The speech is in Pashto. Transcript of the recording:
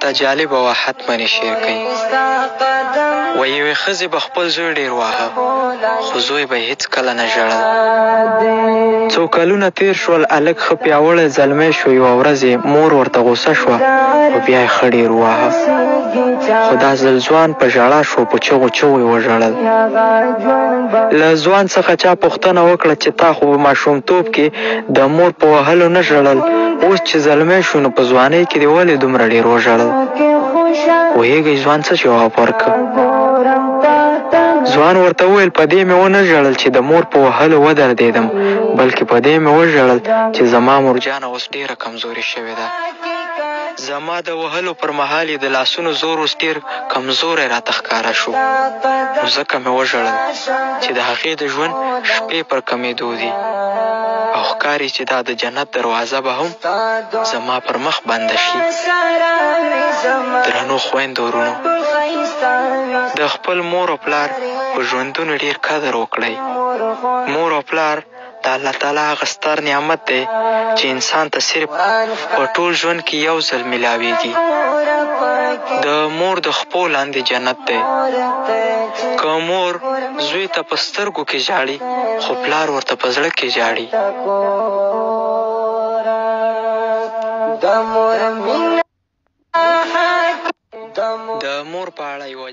درته جالب وه حتما یې شعر کوي. و یوې ښځې به خپل زوی ډېر واهه، خو زوی به یې هېڅکله نه ژړل. څو کلونه تېر شول، هلک ښه پیاوړی زلمی شو. یوه ورځ یې مور ورته غوسه شوه، خو بیا یې ښه ډېر وواهه. خو دا ځل ځوان په ژړا شو، په چغو چغو یې وژړل. له ځوان څخه چا پوښتنه وکړه چې تا خو په ماشومتوب کې د مور په وهلو نه ژړل، اوس چې زلمی شو نو په ځوانۍ کې دې ولې دومره ډېر وژړل؟ پوهېږئ ځوان څه جواب ورکړ؟ ځوان ورته وویل په دې مې ونه ژړل چې د مور په وهلو ودردېدم، بلکې په دې مې وژړل چې زما مورجانه اوس ډېره کمزورې شوې ده. زما د وهلو پر مهال یې د لاسونو زور اوس ډېر کمزوری راته ښکاره شو، نو ځکه مې وژړل چې د هغې د ژوند شپې پر کمېدو دي، او ښکاري چې دا د جنت دروازه به هم زما پر مخ بنده شي. درنو خویندو ورونو، د خپل مور او پلار په ژوندونو ډېر قدر وکړئ. مور او پلار د الله تعالی هغه ستر نعمت دی چې انسان ته صرف په ټول ژوند کې یو ځل میلاویږي. د مور د خپو لاندې جنت دی. که مور زوی ته په سترګو کې ژاړي، خو پلار ورته په زړه کې ژاړي. د مور په اړه یوه